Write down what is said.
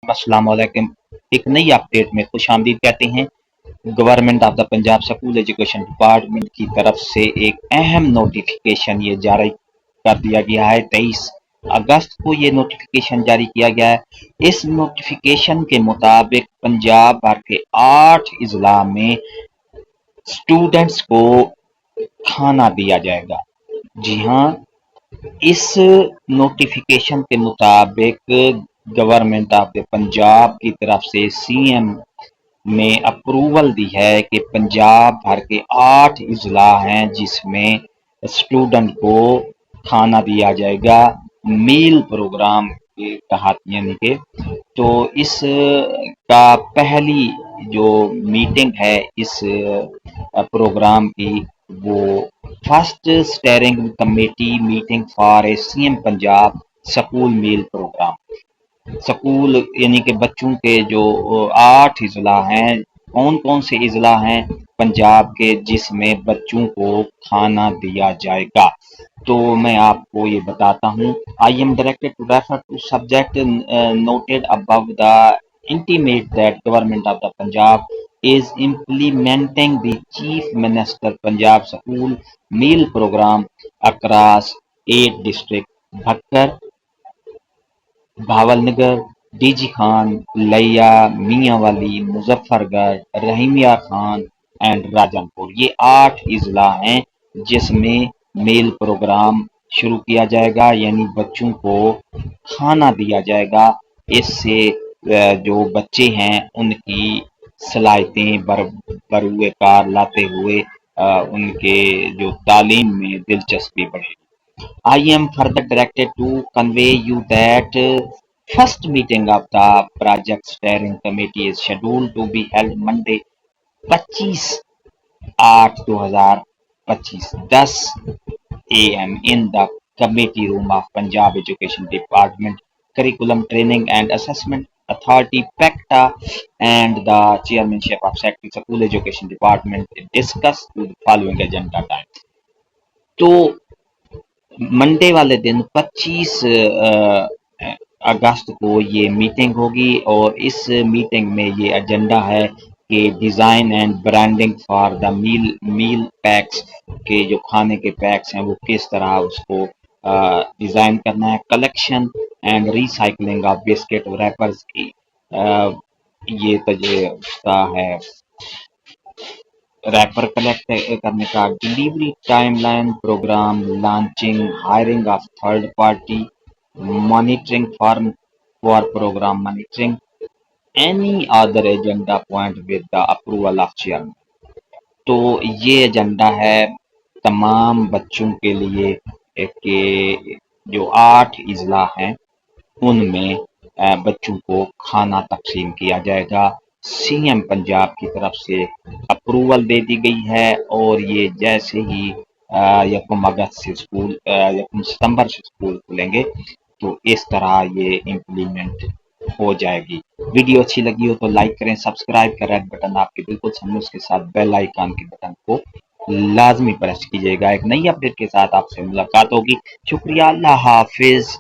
अस्सलाम वालेकुम। एक नई अपडेट में खुश आमदीद कहते हैं। Government of the Punjab school education department की तरफ से एक अहम नोटिफिकेशन ये जारी कर दिया गया है। 23 अगस्त को ये नोटिफिकेशन जारी किया गया है। इस नोटिफिकेशन के मुताबिक पंजाब भर के 8 अजला में स्टूडेंट्स को खाना दिया जाएगा। जी हाँ, इस नोटिफिकेशन के मुताबिक गवर्नमेंट ऑफ द पंजाब की तरफ से सीएम ने अप्रूवल दी है कि पंजाब भर के 8 अजला हैं जिसमें स्टूडेंट को खाना दिया जाएगा मील प्रोग्राम के तहत, यानी कि तो इस का पहली जो मीटिंग है इस प्रोग्राम की, वो first steering committee meeting for a CM Punjab school meal programme. School यानी कि बच्चों के जो 8 अजला हैं, कौन कौन से अजला हैं पंजाब के जिसमें बच्चों को खाना दिया जाएगा, तो मैं आपको ये बताता हूँ। I am directed to refer to subject noted above the intimate that government of the Punjab is implementing the Chief Minister Punjab School Meal Program across 8 districts: Bhakkar, Bahawalnagar, DG Khan, लिया, मियांवाली, मुजफ्फरगढ़, रहीमिया खान एंड राजनपुर, ये 8 अजला हैं जिसमें मेल प्रोग्राम शुरू किया जाएगा, यानी बच्चों को खाना दिया जाएगा। इससे जो बच्चे हैं उनकी सलाहियतें बरूए कार लाते हुए उनके जो तालीम में दिलचस्पी बढ़ेगी। I am further directed to convey you that first meeting of the project steering committee is scheduled to be held Monday 25/8/2025 10 a.m. in the committee room of Punjab Education Department Curriculum Training and Assessment Authority PECTA, and the chairmanship of Secretary School Education Department discussed the following agenda time. तो Monday वाले दिन 25 अगस्त को ये meeting होगी और इस meeting में ये एजेंडा है कि design and branding for the meal packs के जो खाने के पैक्स हैं वो किस तरह उसको डिज़ाइन करना है। Collection and recycling of biscuit wrappers की ये उसका है रैपर कलेक्ट करने का। Delivery timeline programme launching, hiring of third party, monitoring for programme monitoring, any other agenda point with the approval of chairman. तो ये एजेंडा है तमाम बच्चों के लिए कि जो 8 अजला हैं उनमें बच्चों को खाना तकसीम किया जाएगा। सीएम पंजाब की तरफ से अप्रूवल दे दी गई है और ये जैसे ही यकम अगस्त से स्कूल यकम सितंबर से स्कूल खुलेंगे तो इस तरह ये इम्प्लीमेंट हो जाएगी। वीडियो अच्छी लगी हो तो लाइक करें, सब्सक्राइब का रेड बटन आपके बिल्कुल सामने, उसके साथ बेल आइकन के बटन को लाजमी प्रेस कीजिएगा। एक नई अपडेट के साथ आपसे मुलाकात होगी। शुक्रिया, अल्लाह हाफिज।